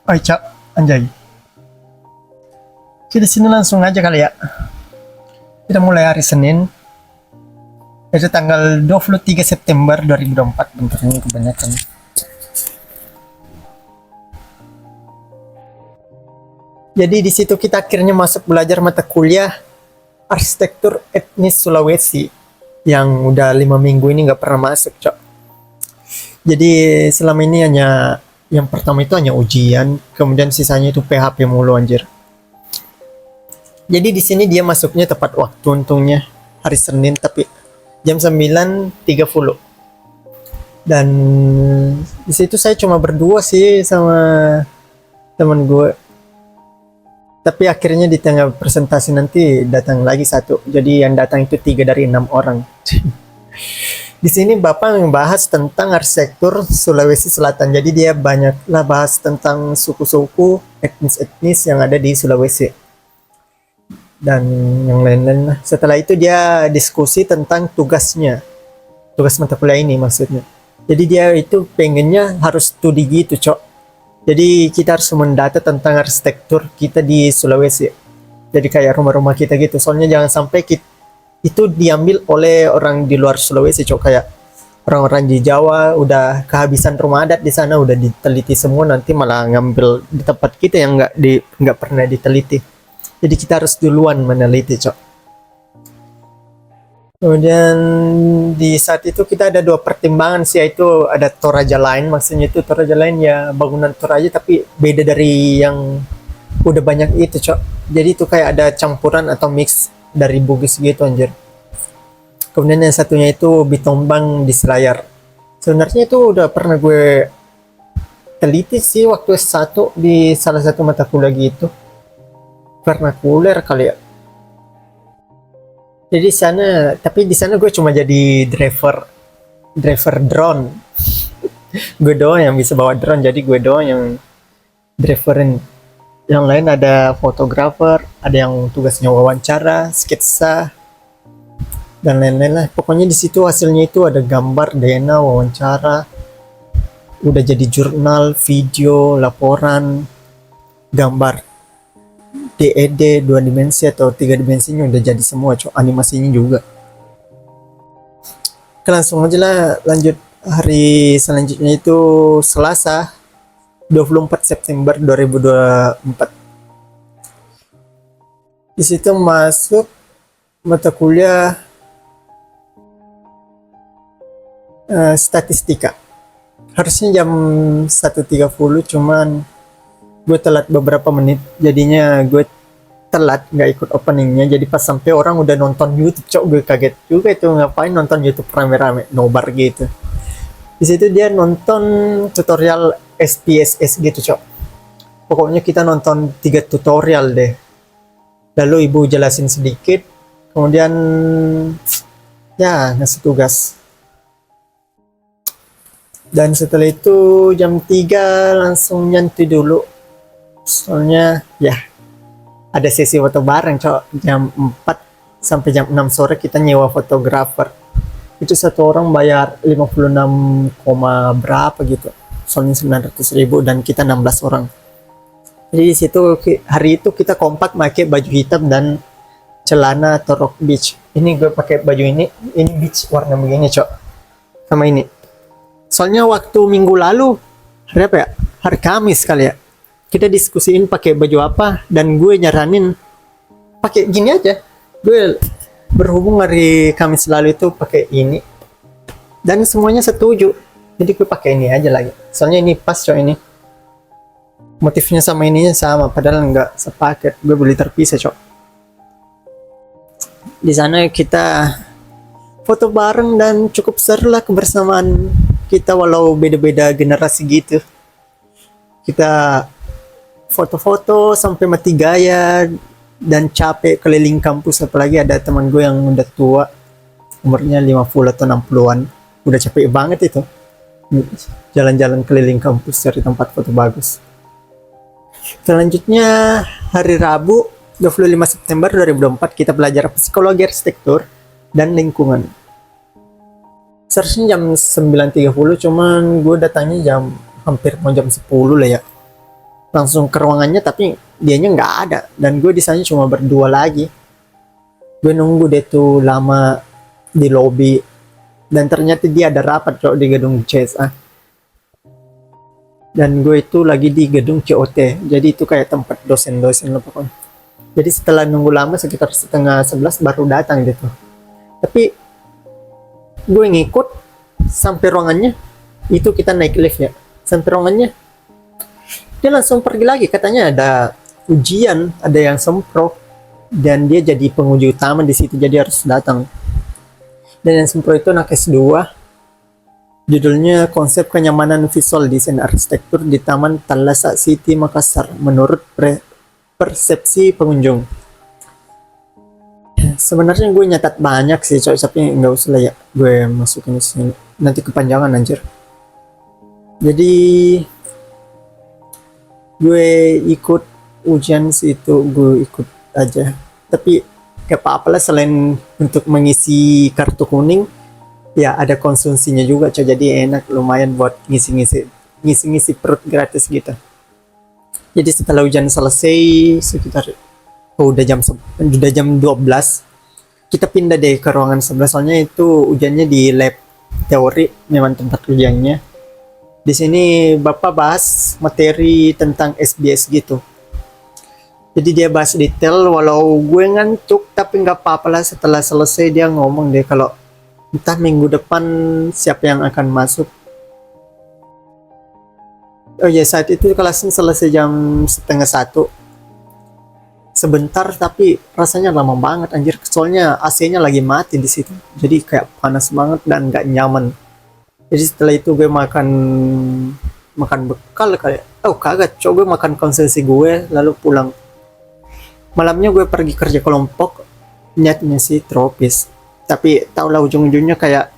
Oi, Cak. Anjay. Kita sini langsung aja kali ya. Kita mulai hari Senin. Itu tanggal 23 September 2024. Bentar ini kebanyakan. Jadi di situ kita akhirnya masuk belajar mata kuliah arsitektur etnis Sulawesi yang udah 5 minggu ini nggak pernah masuk, Cok. Jadi selama ini hanya yang pertama itu hanya ujian, kemudian sisanya itu PHP mulu anjir. Jadi di sini dia masuknya tepat waktu untungnya hari Senin tapi jam 9.30. Dan di situ saya cuma berdua sih sama teman gue. Tapi akhirnya di tengah presentasi nanti datang lagi satu. Jadi yang datang itu 3 dari 6 orang. Di sini Bapak membahas tentang arsitektur Sulawesi Selatan. Jadi dia banyaklah bahas tentang suku-suku, etnis-etnis yang ada di Sulawesi. Dan yang lain-lain lah. Setelah itu dia diskusi tentang tugasnya. Tugas mata kuliah ini maksudnya. Jadi dia itu pengennya harus studi gitu, Cok. Jadi kita harus mendata tentang arsitektur kita di Sulawesi. Jadi kayak rumah-rumah kita gitu. Soalnya jangan sampai itu diambil oleh orang di luar Sulawesi, Cok. Kayak orang-orang di Jawa udah kehabisan rumah adat di sana, udah diteliti semua, nanti malah ngambil di tempat kita yang nggak pernah diteliti. Jadi kita harus duluan meneliti, Cok. Kemudian di saat itu kita ada dua pertimbangan sih, yaitu ada Toraja lain, maksudnya itu Toraja lain ya bangunan Toraja tapi beda dari yang udah banyak itu, Cok. Jadi itu kayak ada campuran atau mix dari Bugis gitu anjir. Kemudian yang satunya itu Bitombang di Selayar. Sebenarnya itu udah pernah gue teliti sih waktu S1 di salah satu mata kuliah gitu. Vernakuler kali ya. Jadi tapi di sana gue cuma jadi driver drone. Gue doang yang bisa bawa drone, jadi gue doang yang driverin. Yang lain ada fotografer, ada yang tugasnya wawancara, sketsa, dan lain-lain lah. Pokoknya di situ hasilnya itu ada gambar, DNA, wawancara, udah jadi jurnal, video, laporan, gambar DED 2 dimensi atau 3 dimensinya udah jadi semua, Cok. Animasinya juga. Langsung aja lah lanjut hari selanjutnya itu Selasa 24 September 2024. Di situ masuk mata kuliah statistika. Harusnya jam 1.30 cuman gue telat beberapa menit, jadinya gue telat nggak ikut openingnya. Jadi pas sampai orang udah nonton YouTube, Cok, gue kaget juga itu ngapain nonton YouTube rame-rame nobar gitu. Di situ dia nonton tutorial SPSS gitu, Cok. Pokoknya kita nonton 3 tutorial deh. Lalu ibu jelasin sedikit, kemudian ya ngasih tugas. Dan setelah itu jam 3 langsung nyantai dulu. Soalnya ya ada sesi foto bareng, Cok. Jam 4 sampai jam 6 sore kita nyewa fotografer. Itu satu orang bayar 56, berapa gitu. Soalnya 900.000 dan kita 16 orang. Jadi di situ hari itu kita kompak pakai baju hitam dan celana atau rok beach. Ini gue pakai baju ini beach warna begini, Cok. Sama ini. Soalnya waktu minggu lalu hari apa ya? Hari Kamis kali ya. Kita diskusiin pakai baju apa dan gue nyaranin pakai gini aja. Gue berhubung hari Kamis lalu itu pakai ini dan semuanya setuju. Jadi gue pakai ini aja lagi. Soalnya ini pas, Cok, ini. Motifnya sama ininya sama padahal nggak sepaket. Gue beli terpisah, Cok. Di sana kita foto bareng dan cukup seru lah kebersamaan kita walau beda-beda generasi gitu. Kita foto-foto sampai mati gaya dan capek keliling kampus, apalagi ada teman gue yang udah tua, umurnya 50 atau 60-an. Udah capek banget itu. Jalan-jalan keliling kampus cari tempat foto bagus. Selanjutnya hari Rabu 25 September 2024 kita belajar psikologi arsitektur dan lingkungan. Seharusnya jam 9.30 cuman gue datangnya hampir mau jam 10 lah ya. langsung ke ruangannya, tapi dianya nggak ada, dan gue di sana cuma berdua lagi. Gue nunggu dia tuh lama di lobby, dan ternyata dia ada rapat cok di gedung CSA, dan gue itu lagi di gedung COT, jadi itu kayak tempat dosen-dosen lah pokoknya. Jadi setelah nunggu lama sekitar setengah 11 baru datang gitu, tapi gue ngikut sampai ruangannya, itu kita naik lift ya, sampai ruangannya dia langsung pergi lagi, katanya ada ujian, ada yang sempro, dan dia jadi penguji utama di situ, jadi harus datang. Dan yang sempro itu anak S2, judulnya konsep kenyamanan visual desain arsitektur di Taman Thalassa City Makassar menurut persepsi pengunjung. Sebenarnya gue nyatat banyak sih coy, tapi nggak usah lah ya gue masukin di sini, nanti kepanjangan anjir. Jadi gue ikut ujian situ, gue ikut aja, tapi gak apa-apa lah, selain untuk mengisi kartu kuning ya ada konsumsinya juga coy, jadi enak, lumayan buat ngisi-ngisi perut gratis gitu. Jadi setelah ujian selesai sekitar udah jam 12, kita pindah deh ke ruangan sebelah, soalnya itu ujiannya di lab teori, memang tempat ujiannya. Di sini Bapak bahas materi tentang SBS gitu. Jadi dia bahas detail, walau gue ngantuk tapi nggak apa-apa lah. Setelah selesai dia ngomong deh kalau entah minggu depan siapa yang akan masuk. Oh ya, saat itu kelasnya selesai jam setengah 1. Sebentar tapi rasanya lama banget anjir, soalnya AC-nya lagi mati di situ. Jadi kayak panas banget dan nggak nyaman. Jadi setelah itu gue makan bekal kayak, oh kagak, coba gue makan konsumsi gue lalu pulang. Malamnya gue pergi kerja kelompok, niatnya sih tropis, tapi tau lah ujung-ujungnya kayak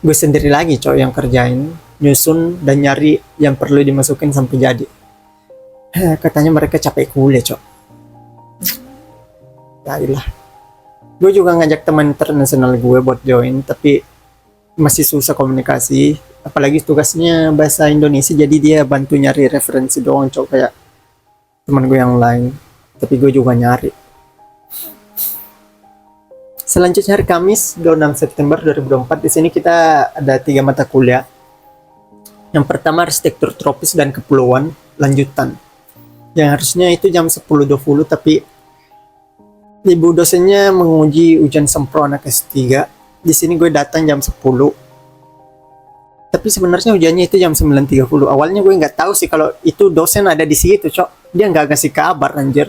gue sendiri lagi cowok yang kerjain, nyusun dan nyari yang perlu dimasukin sampai jadi. Katanya mereka capek kuliah cowok. Ya ilah, gue juga ngajak teman internasional gue buat join, tapi masih susah komunikasi, apalagi tugasnya bahasa Indonesia, jadi dia bantu nyari referensi doang cowok, kayak teman gue yang lain, tapi gue juga nyari. Selanjutnya hari Kamis 26 September 2024, di sini kita ada 3 mata kuliah. Yang pertama arsitektur tropis dan kepulauan lanjutan, yang harusnya itu jam 10.20, tapi ibu dosennya menguji ujian sempro anak S3. Di sini gue datang jam 10. Tapi sebenarnya ujiannya itu jam 9.30. Awalnya gue nggak tahu sih kalau itu dosen ada di situ, cok. Dia nggak ngasih kabar anjir.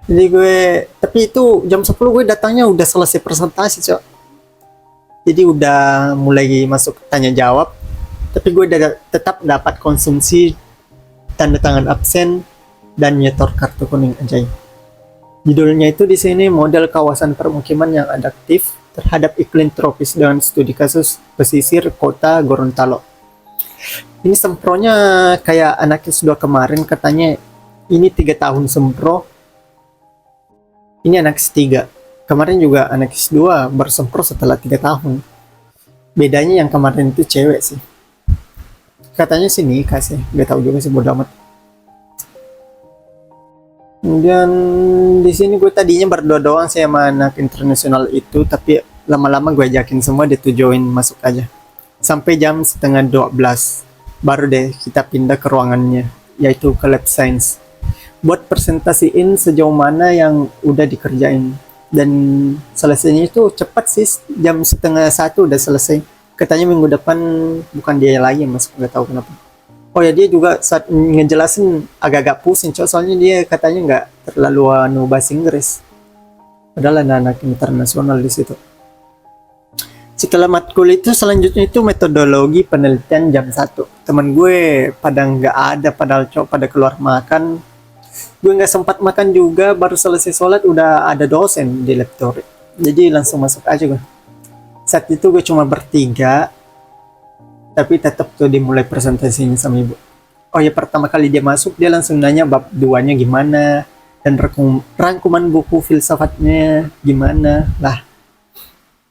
Jadi tapi itu jam 10 gue datangnya udah selesai presentasi, cok. Jadi udah mulai masuk tanya jawab. Tapi gue tetap dapat konsumsi tanda tangan absen dan nyetor kartu kuning aja. Judulnya itu di sini model kawasan permukiman yang adaptif terhadap iklim tropis dengan studi kasus pesisir kota Gorontalo. Ini sempronya kayak anak S2 kemarin, katanya ini 3 tahun sempro. Ini anak S3. Kemarin juga anak S2 bersempro setelah 3 tahun. Bedanya yang kemarin itu cewek sih. Katanya sih nikah sih, gak tahu juga sih, bodo amat. Kemudian di sini gue tadinya berdua doang sih sama anak internasional itu, tapi lama-lama gue ajakin semua dia tuh join masuk aja. Sampai jam setengah 12 baru deh kita pindah ke ruangannya, yaitu ke lab science. Buat presentasiin sejauh mana yang udah dikerjain. Dan selesainya itu cepat sih, jam setengah 1 udah selesai. Katanya minggu depan bukan dia lagi yang masuk, gak tahu kenapa. Oh ya, dia juga saat ngejelasin agak-agak pusing, soalnya dia katanya nggak terlalu bahasa Inggris. Padahal ada anak internasional di situ. Setelah matkul itu selanjutnya itu metodologi penelitian jam 1. Temen gue pada nggak ada, padahal pada keluar makan. Gue nggak sempat makan juga, baru selesai sholat udah ada dosen di lektor. Jadi langsung masuk aja gue. Saat itu gue cuma bertiga, tapi tetap tuh dimulai presentasinya sama ibu. Oh ya, pertama kali dia masuk dia langsung nanya bab 2-nya gimana dan rangkuman buku filsafatnya gimana lah.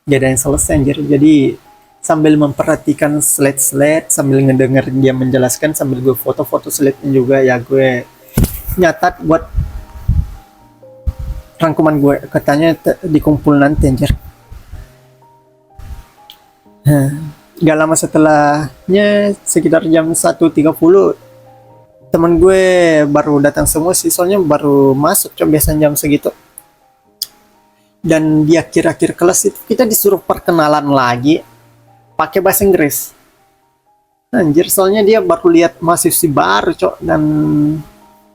Gak ada yang selesai anjir. Jadi sambil memperhatikan slide-slide, sambil ngedenger dia menjelaskan, sambil gue foto-foto slide-nya juga ya, gue nyatat buat rangkuman gue, katanya dikumpul nanti anjir. Gak lama setelahnya, sekitar jam 1.30, teman gue baru datang semua sih, soalnya baru masuk biasanya jam segitu. Dan di akhir-akhir kelas itu kita disuruh perkenalan lagi pakai bahasa Inggris. Anjir, soalnya dia baru lihat mahasiswa baru dan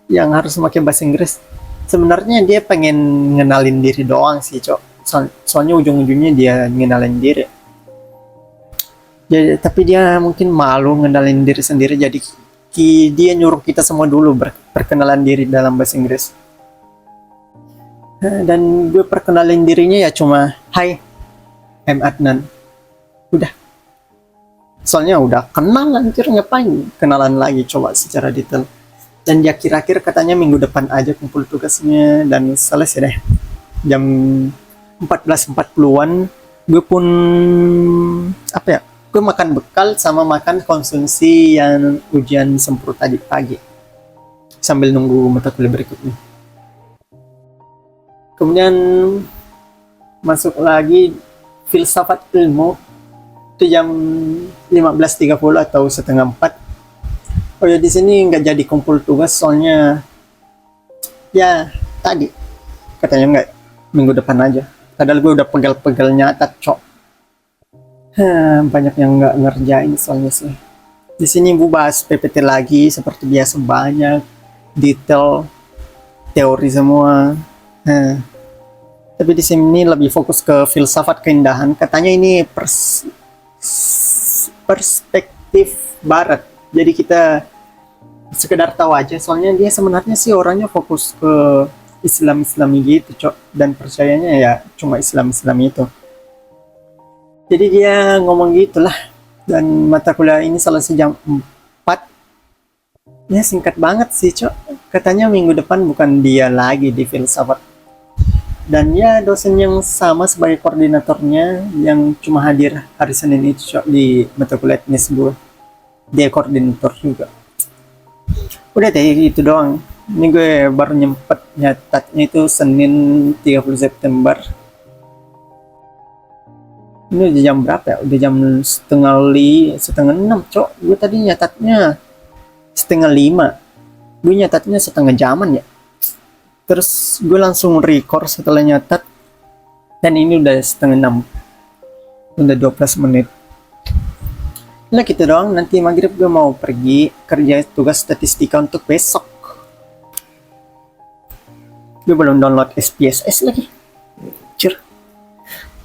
yang harus pakai bahasa Inggris. Sebenarnya dia pengen ngenalin diri doang sih soalnya ujung-ujungnya dia ngenalin diri. Jadi, tapi dia mungkin malu ngenalin diri sendiri, jadi dia nyuruh kita semua dulu berkenalan diri dalam bahasa Inggris. Dan gue perkenalin dirinya ya cuma, "Hai, I'm Adnan." Udah. Soalnya udah kenal, anjir, ngapain kenalan lagi coba secara detail. Dan di akhir-akhir katanya minggu depan aja kumpul tugasnya dan selesai deh. Jam 14.40-an gue pun gue makan bekal sama makan konsumsi yang ujian sempur tadi pagi sambil nunggu mata kuliah berikutnya. Kemudian masuk lagi filsafat ilmu itu jam 15.30 atau setengah 4. Oh ya, di sini nggak jadi kumpul tugas soalnya ya tadi katanya nggak, minggu depan aja. Padahal gue udah pegal-pegal nyatat banyak yang nggak ngerjain soalnya sih. Di sini gue bahas PPT lagi seperti biasa, banyak detail teori semua. Tapi di sini lebih fokus ke filsafat keindahan. Katanya ini perspektif barat. Jadi kita sekedar tahu aja, soalnya dia sebenarnya sih orangnya fokus ke Islam-Islami gitu, dan percayanya ya cuma Islam-Islam itu. Jadi dia ngomong gitulah. Dan mata kuliah ini selesai jam 4. Ya singkat banget sih, Katanya minggu depan bukan dia lagi di filsafat. Dan ya dosen yang sama sebagai koordinatornya yang cuma hadir hari Senin itu, di mata kuliah teknis gue. Dia koordinator juga. Udah deh, itu doang. Ini gue baru nyempet nyatatnya itu Senin 30 September. Ini udah jam berapa ya? Udah jam setengah 6, Gue tadi nyatatnya setengah 5. Gue nyatatnya setengah jaman ya. Terus gue langsung record setelah nyatat. Dan ini udah setengah 6. Udah 12 menit. Nah gitu doang, nanti maghrib gue mau pergi kerja tugas statistika untuk besok. Gue belum download SPSS lagi. Cir.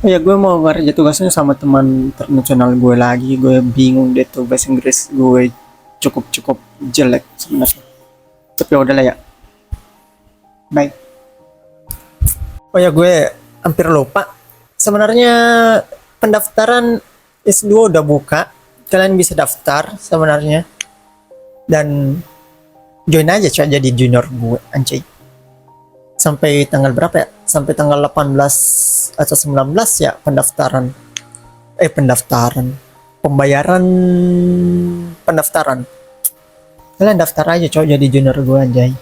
Oh ya, gue mau kerja tugasnya sama teman internasional gue lagi. Gue bingung deh tuh, bahasa Inggris gue cukup jelek sebenarnya. Tapi udahlah ya. Bye. Oh ya, gue hampir lupa. Sebenarnya pendaftaran S2 udah buka. Kalian bisa daftar sebenarnya. Dan join aja jadi junior gue, anjay. Sampai tanggal berapa ya? Sampai tanggal 18 atau 19 ya pendaftaran. Pembayaran pendaftaran. Kalian daftar aja jadi junior gue, anjay.